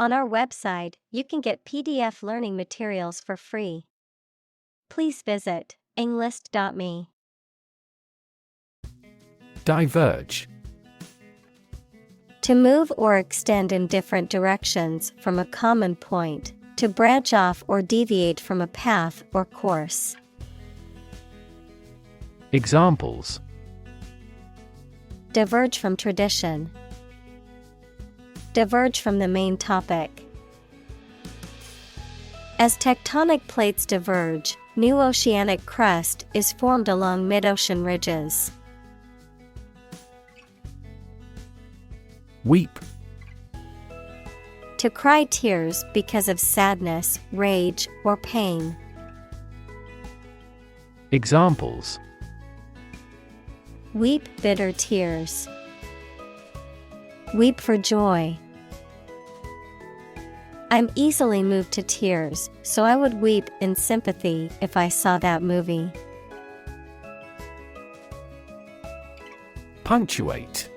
On our website, you can get PDF learning materials for free. Please visit englist.me. Diverge. To move or extend in different directions from a common point, to branch off or deviate from a path or course. Examples: Diverge from tradition. Diverge from the main topic. As tectonic plates diverge, new oceanic crust is formed along mid-ocean ridges. Weep. To cry tears because of sadness, rage, or pain. Examples: Weep bitter tears. Weep for joy. I'm easily moved to tears, so I would weep in sympathy if I saw that movie. Punctuate.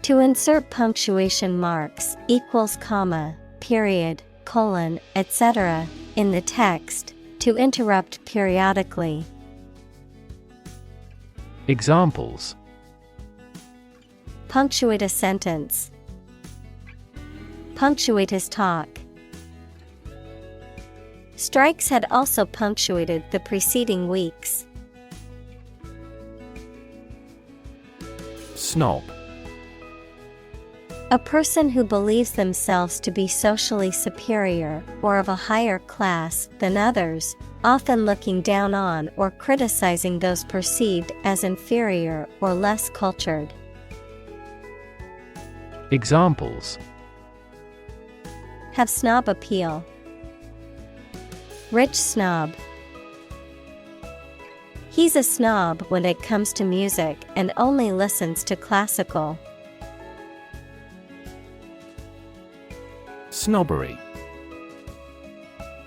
To insert punctuation marks, equals, comma, period, colon, etc., in the text, to interrupt periodically. Examples: Punctuate a sentence. Punctuate his talk. Strikes had also punctuated the preceding weeks. Snob. A person who believes themselves to be socially superior or of a higher class than others, often looking down on or criticizing those perceived as inferior or less cultured. Examples: Have snob appeal. Rich snob. He's a snob when it comes to music and only listens to classical. Snobbery.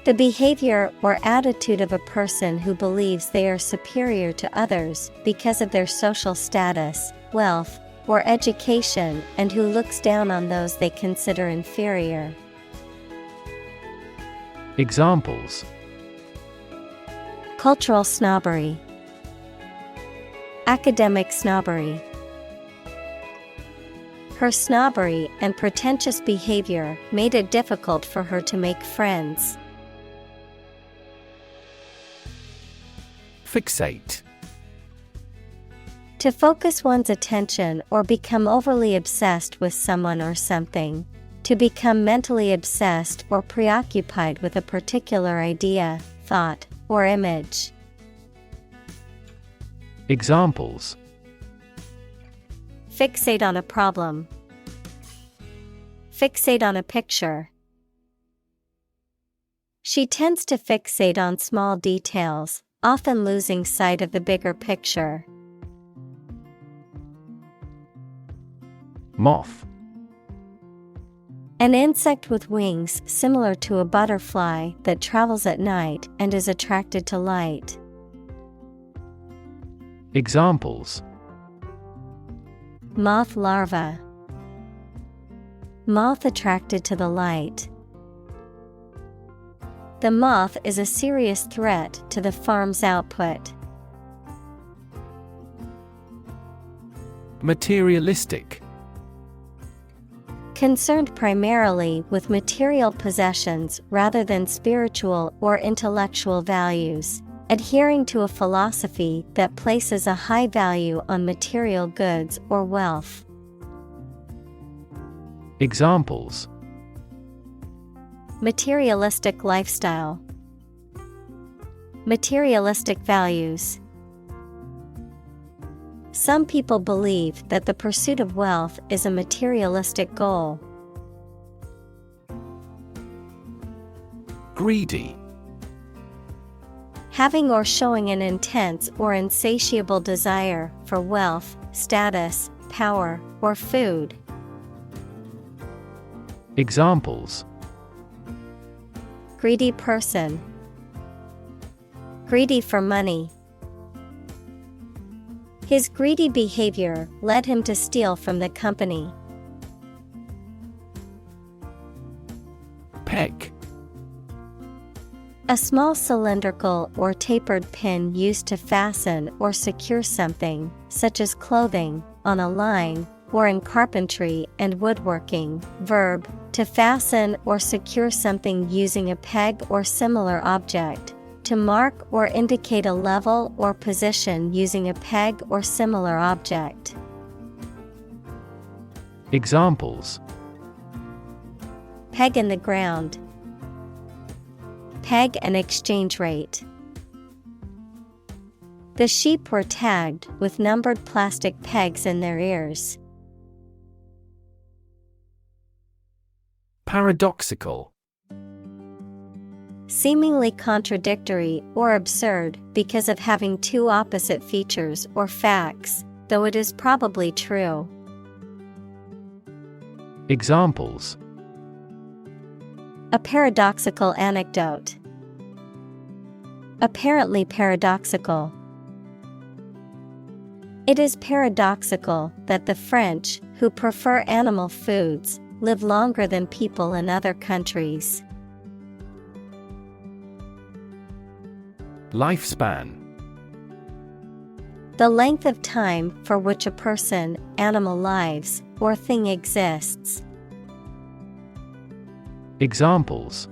The behavior or attitude of a person who believes they are superior to others because of their social status, wealth, or education, and who looks down on those they consider inferior. Examples: Cultural snobbery. Academic snobbery. Her snobbery and pretentious behavior made it difficult for her to make friends. Fixate. To focus one's attention or become overly obsessed with someone or something. To become mentally obsessed or preoccupied with a particular idea, thought, or image. Examples: Fixate on a problem. Fixate on a picture. She tends to fixate on small details, often losing sight of the bigger picture. Moth. An insect with wings similar to a butterfly that travels at night and is attracted to light. Examples: Moth larva. Moth attracted to the light. The moth is a serious threat to the farm's output. Materialistic. Concerned primarily with material possessions rather than spiritual or intellectual values, adhering to a philosophy that places a high value on material goods or wealth. Examples: Materialistic lifestyle. Materialistic values. Some people believe that the pursuit of wealth is a materialistic goal. Greedy. Having or showing an intense or insatiable desire for wealth, status, power, or food. Examples: Greedy person. Greedy for money. His greedy behavior led him to steal from the company. Peg. A small cylindrical or tapered pin used to fasten or secure something, such as clothing, on a line, or in carpentry and woodworking. Verb, to fasten or secure something using a peg or similar object. To mark or indicate a level or position using a peg or similar object. Examples: Peg in the ground. Peg an exchange rate. The sheep were tagged with numbered plastic pegs in their ears. Paradoxical. Seemingly contradictory or absurd because of having two opposite features or facts, though it is probably true. Examples: A paradoxical anecdote. Apparently paradoxical. It is paradoxical that the French, who prefer animal foods, live longer than people in other countries. Lifespan. The length of time for which a person, animal lives, or thing exists. Examples: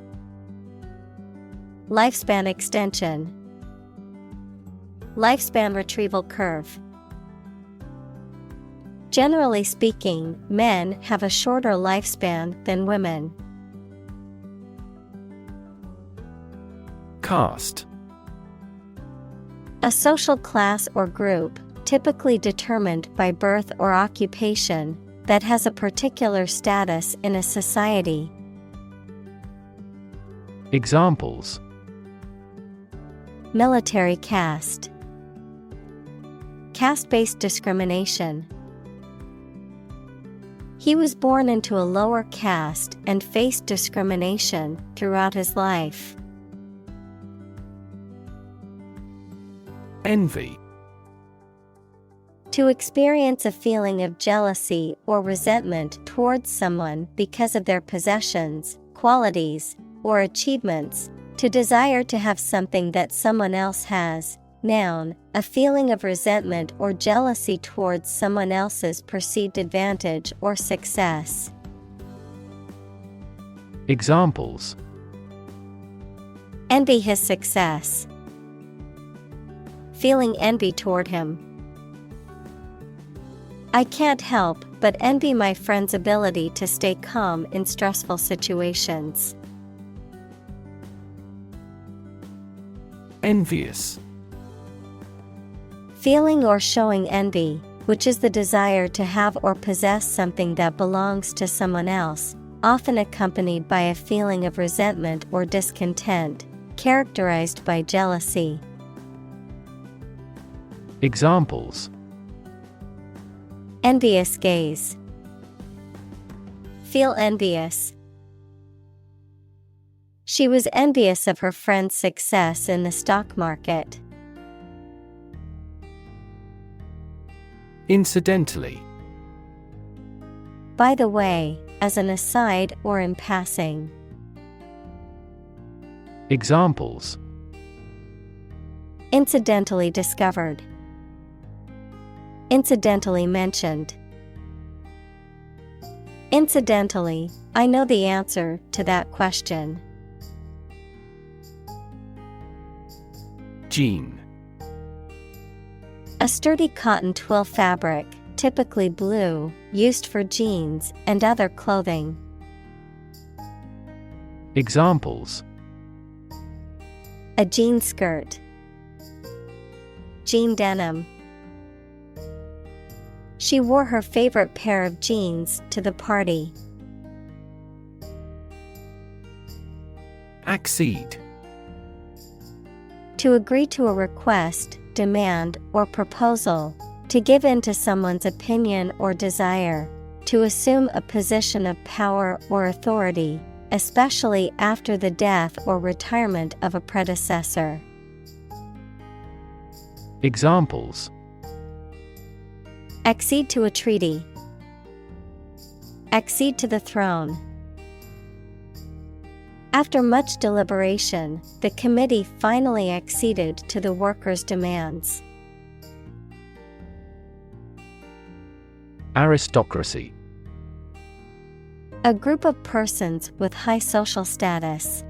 Lifespan extension. Lifespan retrieval curve. Generally speaking, men have a shorter lifespan than women. Caste. A social class or group, typically determined by birth or occupation, that has a particular status in a society. Examples: Military caste. Caste-based discrimination. He was born into a lower caste and faced discrimination throughout his life. Envy. To experience a feeling of jealousy or resentment towards someone because of their possessions, qualities, or achievements. To desire to have something that someone else has. Noun, a feeling of resentment or jealousy towards someone else's perceived advantage or success. Examples: Envy his success. Feeling envy toward him. I can't help but envy my friend's ability to stay calm in stressful situations. Envious. Feeling or showing envy, which is the desire to have or possess something that belongs to someone else, often accompanied by a feeling of resentment or discontent, characterized by jealousy. Examples: Envious gaze. Feel envious. She was envious of her friend's success in the stock market. Incidentally. By the way, as an aside or in passing. Examples: Incidentally discovered. Incidentally mentioned. Incidentally, I know the answer to that question. Jean. A sturdy cotton twill fabric, typically blue, used for jeans and other clothing. Examples: A jean skirt. Jean denim. She wore her favorite pair of jeans to the party. Accede. To agree to a request, demand, or proposal. To give in to someone's opinion or desire. To assume a position of power or authority, especially after the death or retirement of a predecessor. Examples: Accede to a treaty. Accede to the throne. After much deliberation, the committee finally acceded to the workers' demands. Aristocracy. A group of persons with high social status.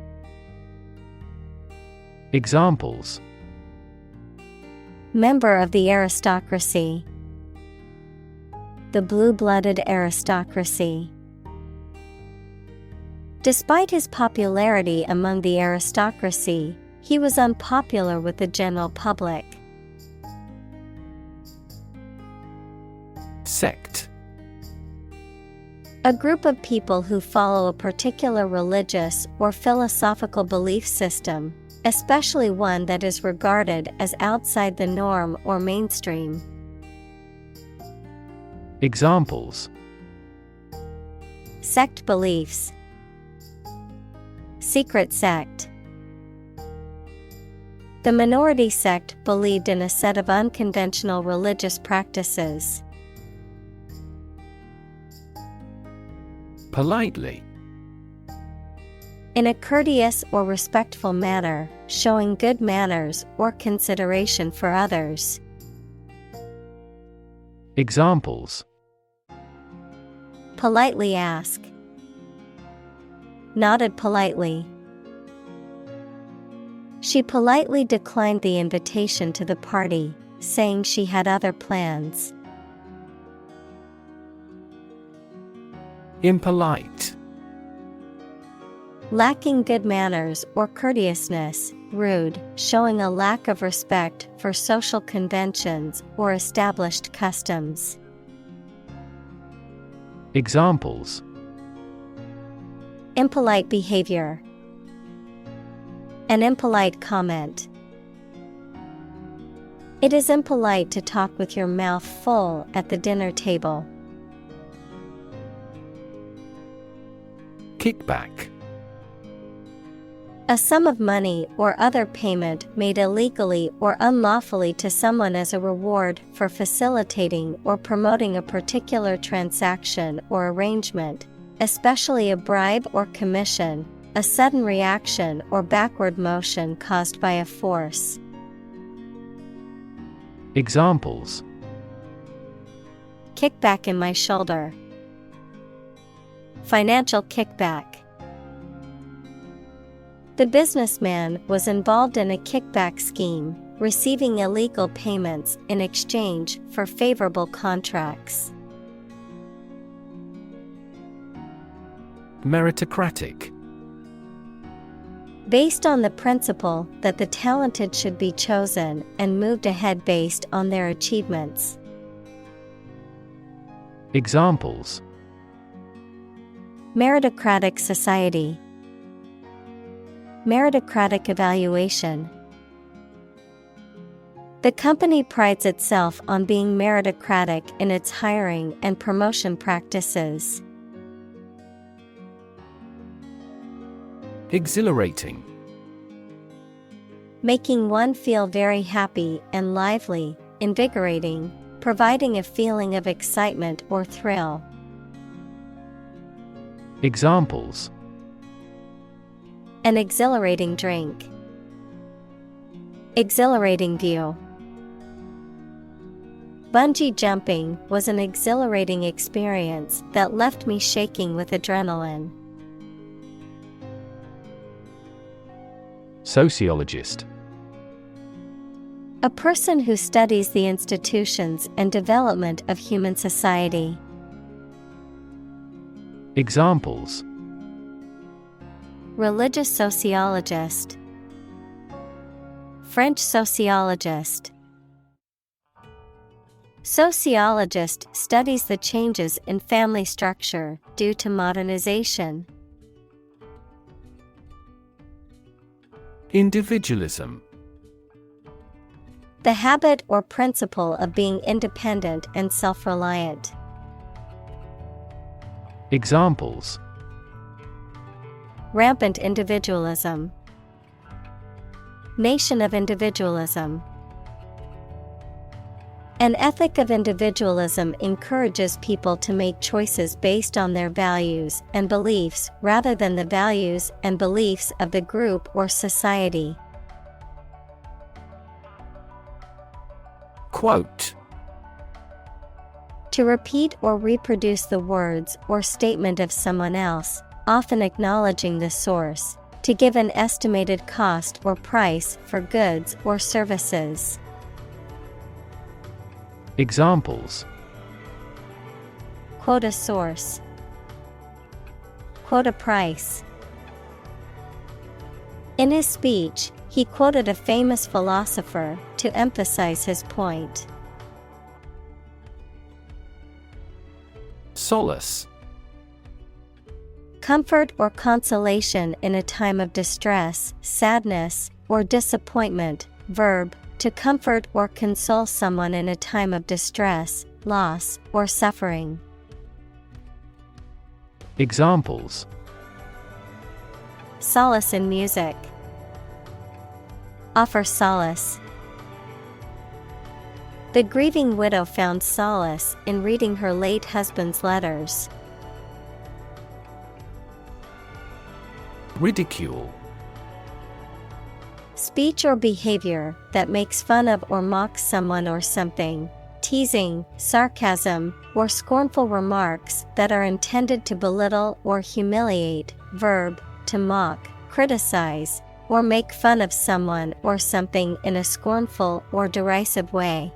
Examples: Member of the aristocracy. The blue-blooded aristocracy. Despite his popularity among the aristocracy, he was unpopular with the general public. Sect. A group of people who follow a particular religious or philosophical belief system, especially one that is regarded as outside the norm or mainstream. Examples: Sect beliefs. Secret sect. The minority sect believed in a set of unconventional religious practices. Politely. In a courteous or respectful manner, showing good manners or consideration for others. Examples: Politely ask. Nodded politely. She politely declined the invitation to the party, saying she had other plans. Impolite. Lacking good manners or courteousness, rude, showing a lack of respect for social conventions or established customs. Examples: Impolite behavior. An impolite comment. It is impolite to talk with your mouth full at the dinner table. Kickback. A sum of money or other payment made illegally or unlawfully to someone as a reward for facilitating or promoting a particular transaction or arrangement, especially a bribe or commission, a sudden reaction or backward motion caused by a force. Examples: Kickback in my shoulder. Financial kickback. The businessman was involved in a kickback scheme, receiving illegal payments in exchange for favorable contracts. Meritocratic. Based on the principle that the talented should be chosen and moved ahead based on their achievements. Examples: Meritocratic society. Meritocratic evaluation. The company prides itself on being meritocratic in its hiring and promotion practices. Exhilarating. Making one feel very happy and lively, invigorating, providing a feeling of excitement or thrill. Examples: An exhilarating drink. Exhilarating view. Bungee jumping was an exhilarating experience that left me shaking with adrenaline. Sociologist. A person who studies the institutions and development of human society. Examples: Religious sociologist. French sociologist. Sociologist studies the changes in family structure due to modernization. Individualism. The habit or principle of being independent and self-reliant. Examples: Rampant individualism. Nation of individualism. An ethic of individualism encourages people to make choices based on their values and beliefs rather than the values and beliefs of the group or society. Quote. To repeat or reproduce the words or statement of someone else, often acknowledging the source, to give an estimated cost or price for goods or services. Examples. Quote a source. Quote a price. In his speech, he quoted a famous philosopher to emphasize his point. Solace. Comfort or consolation in a time of distress, sadness, or disappointment. Verb, to comfort or console someone in a time of distress, loss, or suffering. Examples. Solace in music. Offer solace. The grieving widow found solace in reading her late husband's letters. Ridicule. Speech or behavior that makes fun of or mocks someone or something. Teasing, sarcasm, or scornful remarks that are intended to belittle or humiliate. Verb, to mock, criticize, or make fun of someone or something in a scornful or derisive way.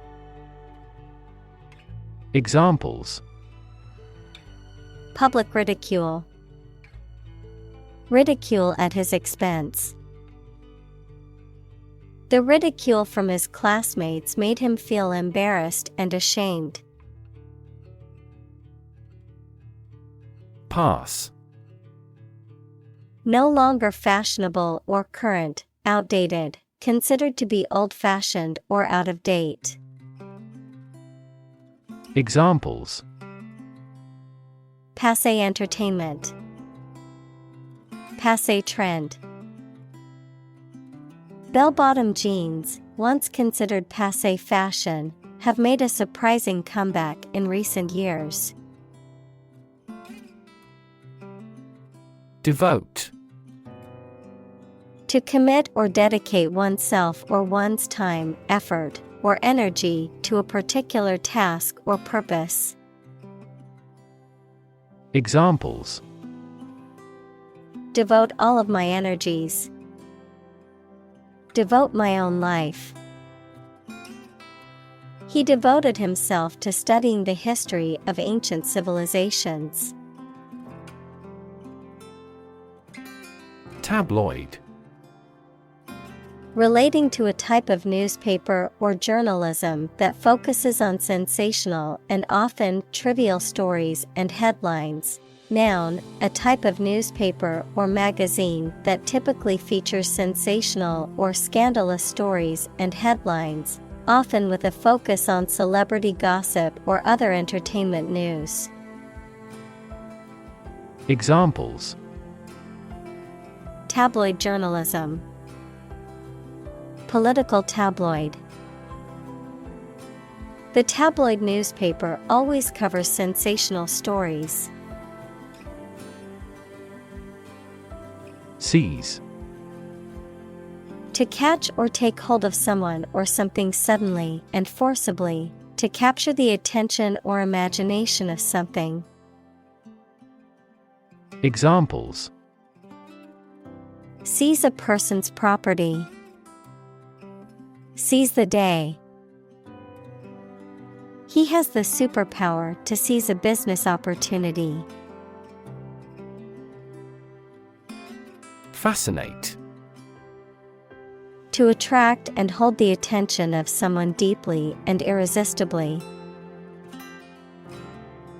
Examples. Public ridicule. Ridicule at his expense. The ridicule from his classmates made him feel embarrassed and ashamed. Pass. No longer fashionable or current, outdated, considered to be old-fashioned or out of date. Examples. Passé entertainment. Passé trend. Bell-bottom jeans, once considered passé fashion, have made a surprising comeback in recent years. Devote. To commit or dedicate oneself or one's time, effort, or energy to a particular task or purpose. Examples. Devote all of my energies. Devote my own life. He devoted himself to studying the history of ancient civilizations. Tabloid. Relating to a type of newspaper or journalism that focuses on sensational and often trivial stories and headlines. Noun, a type of newspaper or magazine that typically features sensational or scandalous stories and headlines, often with a focus on celebrity gossip or other entertainment news. Examples. Tabloid journalism. Political tabloid. The tabloid newspaper always covers sensational stories. Seize. To catch or take hold of someone or something suddenly and forcibly, to capture the attention or imagination of something. Examples. Seize a person's property. Seize the day. He has the superpower to seize a business opportunity. Fascinate. To attract and hold the attention of someone deeply and irresistibly.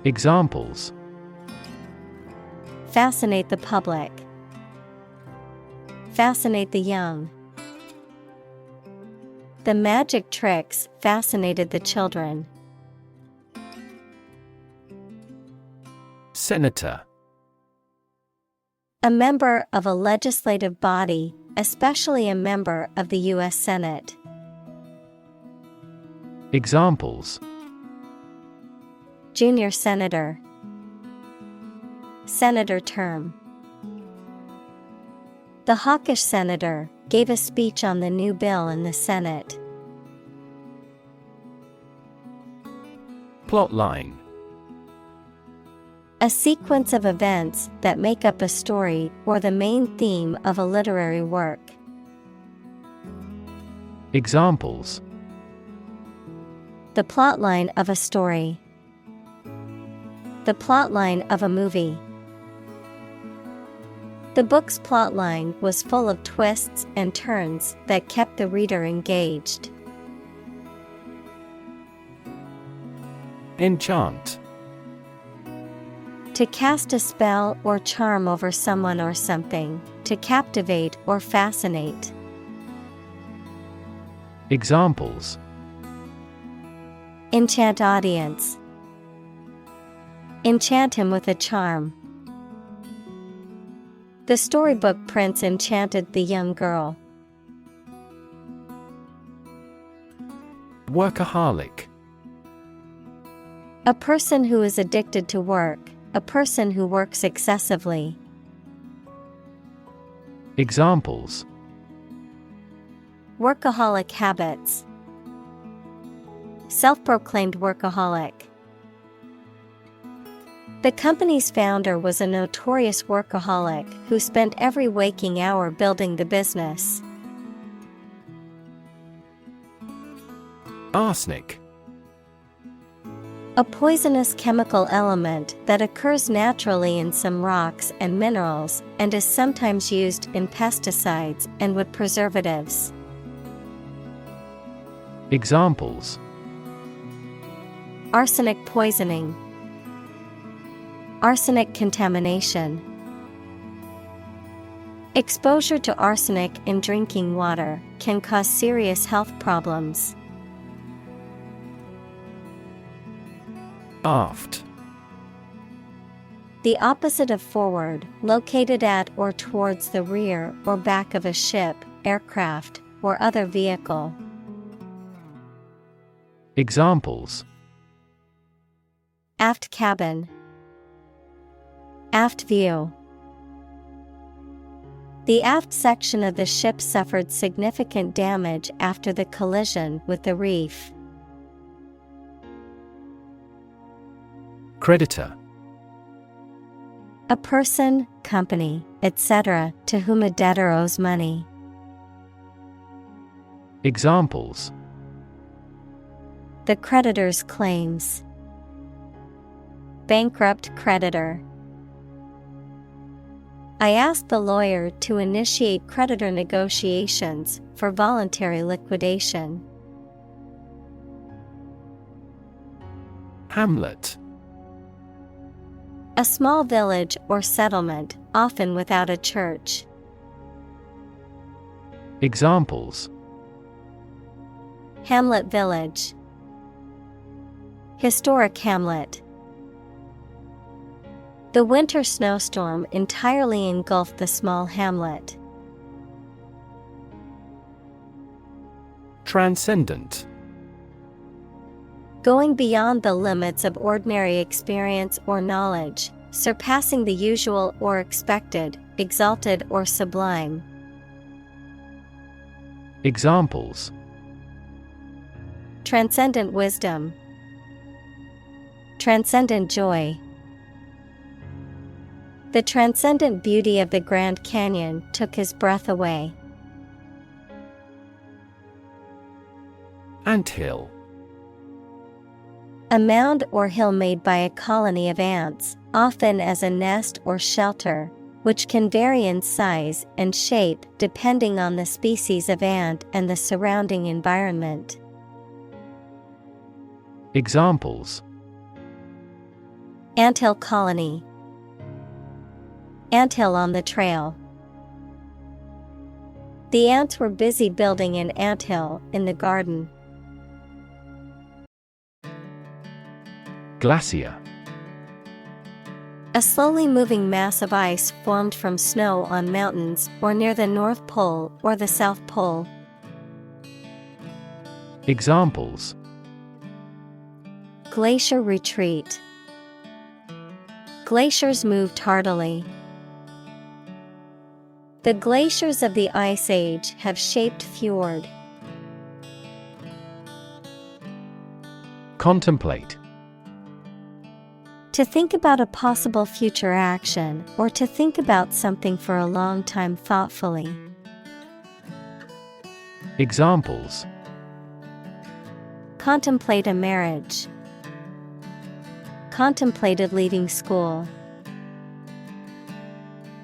Examples. Fascinate the public. Fascinate the young. The magic tricks fascinated the children. Senator. A member of a legislative body, especially a member of the U.S. Senate. Examples: Junior senator, senator term. The hawkish senator gave a speech on the new bill in the Senate. Plotline: A sequence of events that make up a story or the main theme of a literary work. Examples: The plotline of a story. The plotline of a movie. The book's plotline was full of twists and turns that kept the reader engaged. Enchant: To cast a spell or charm over someone or something, to captivate or fascinate. Examples: Enchant audience. Enchant him with a charm. The storybook prince enchanted the young girl. Workaholic: A person who is addicted to work, a person who works excessively. Examples: Workaholic habits. Self-proclaimed workaholic. The company's founder was a notorious workaholic who spent every waking hour building the business. Arsenic: A poisonous chemical element that occurs naturally in some rocks and minerals and is sometimes used in pesticides and with preservatives. Examples: Arsenic poisoning. Arsenic contamination. Exposure to arsenic in drinking water can cause serious health problems. Aft: The opposite of forward, located at or towards the rear or back of a ship, aircraft, or other vehicle. Examples: Aft cabin. Aft view. The aft section of the ship suffered significant damage after the collision with the reef. Creditor: A person, company, etc., to whom a debtor owes money. Examples: The creditor's claims. Bankrupt creditor. I asked the lawyer to initiate creditor negotiations for voluntary liquidation. Hamlet: A small village or settlement, often without a church. Examples: Hamlet Village. Historic hamlet. The winter snowstorm entirely engulfed the small hamlet. Transcendent: Going beyond the limits of ordinary experience or knowledge, surpassing the usual or expected, exalted or sublime. Examples: Transcendent wisdom. Transcendent joy. The transcendent beauty of the Grand Canyon took his breath away. Anthill: A mound or hill made by a colony of ants, often as a nest or shelter, which can vary in size and shape depending on the species of ant and the surrounding environment. Examples: Anthill colony. Anthill on the trail. The ants were busy building an anthill in the garden. Glacier: A slowly moving mass of ice formed from snow on mountains or near the North Pole or the South Pole. Examples: Glacier retreat. Glaciers moved tardily. The glaciers of the Ice Age have shaped fjord. Contemplate. To think about a possible future action, or to think about something for a long time thoughtfully. Examples: Contemplate a marriage. Contemplated leaving school.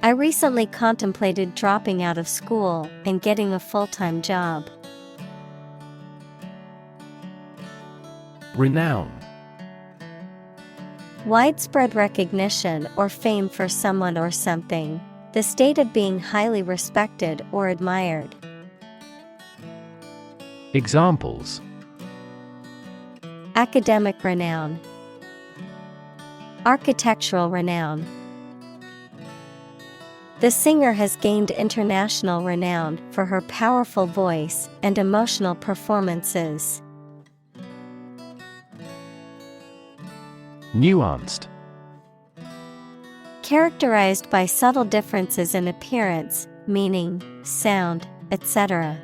I recently contemplated dropping out of school and getting a full-time job. Renown. Widespread recognition or fame for someone or something, the state of being highly respected or admired. Examples: Academic renown. Architectural renown. The singer has gained international renown for her powerful voice and emotional performances. Nuanced. Characterized by subtle differences in appearance, meaning, sound, etc.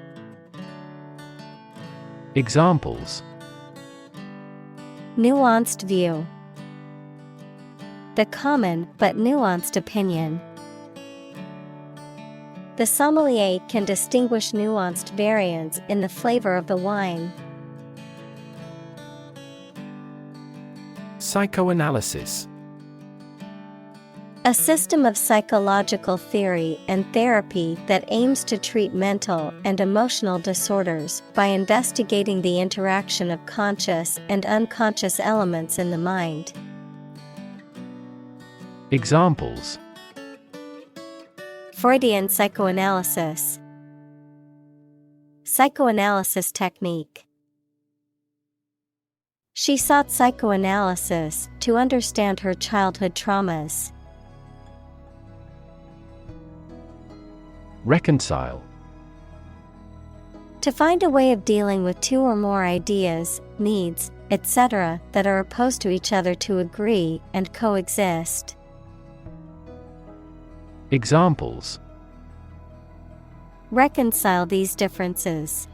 Examples: Nuanced view. The common but nuanced opinion. The sommelier can distinguish nuanced variants in the flavor of the wine. Psychoanalysis. A system of psychological theory and therapy that aims to treat mental and emotional disorders by investigating the interaction of conscious and unconscious elements in the mind. Examples: Freudian psychoanalysis. Psychoanalysis technique. She sought psychoanalysis to understand her childhood traumas. Reconcile. To find a way of dealing with two or more ideas, needs, etc. that are opposed to each other to agree and coexist. Examples: Reconcile these differences.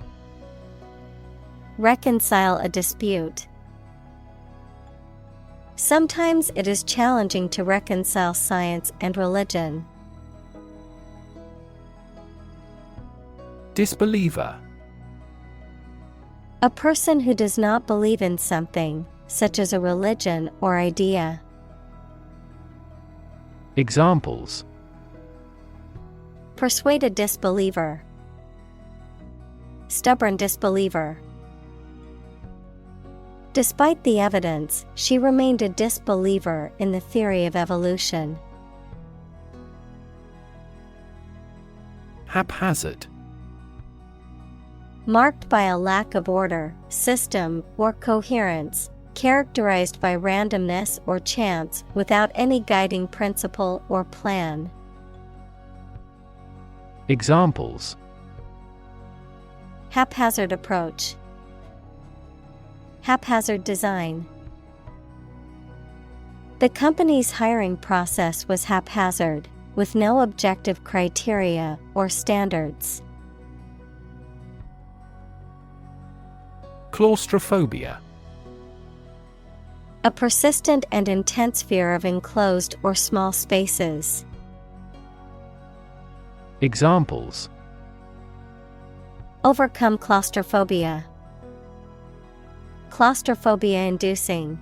Reconcile a dispute. Sometimes it is challenging to reconcile science and religion. Disbeliever. A person who does not believe in something, such as a religion or idea. Examples: Persuade a disbeliever. Stubborn disbeliever. Despite the evidence, she remained a disbeliever in the theory of evolution. Haphazard. Marked by a lack of order, system, or coherence, characterized by randomness or chance without any guiding principle or plan. Examples: Haphazard approach. Haphazard design. The company's hiring process was haphazard, with no objective criteria or standards. Claustrophobia. A persistent and intense fear of enclosed or small spaces. Examples: Overcome claustrophobia. Claustrophobia inducing.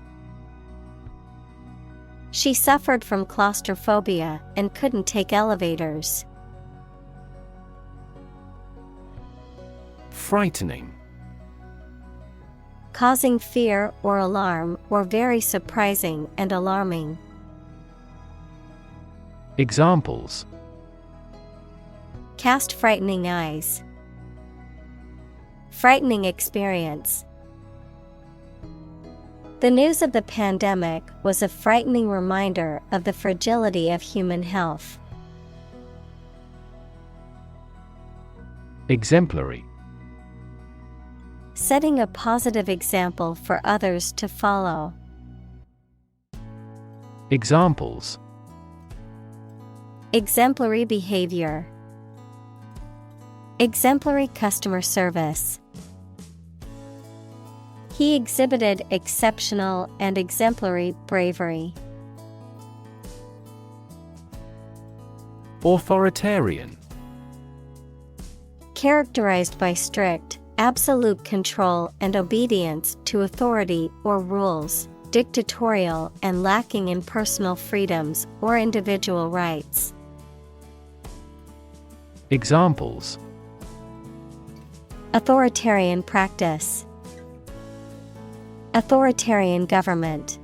She suffered from claustrophobia and couldn't take elevators. Frightening. Causing fear or alarm, or very surprising and alarming. Examples: Cast frightening eyes. Frightening experience. The news of the pandemic was a frightening reminder of the fragility of human health. Exemplary. setting a positive example for others to follow. Examples: exemplary behavior, exemplary customer service. He exhibited exceptional and exemplary bravery. Authoritarian. Characterized by strict, absolute control and obedience to authority or rules, dictatorial and lacking in personal freedoms or individual rights. Examples: authoritarian practice, authoritarian government.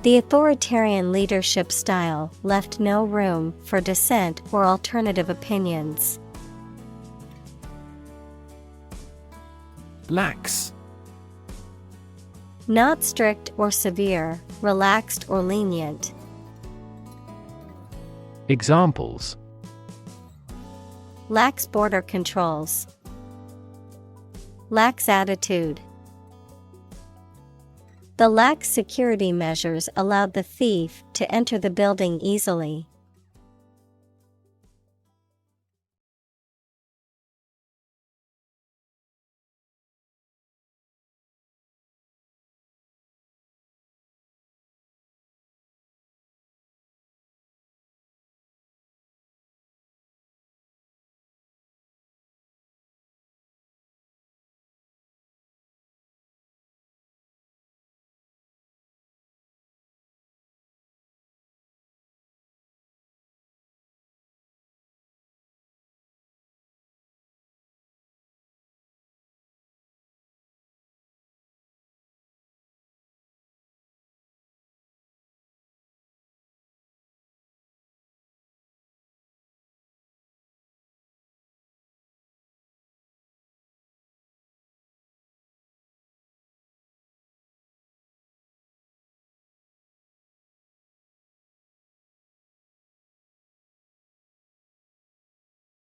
The authoritarian leadership style left no room for dissent or alternative opinions. Lax. Not strict or severe, relaxed or lenient. Examples: lax border controls, lax attitude. The lax security measures allowed the thief to enter the building easily.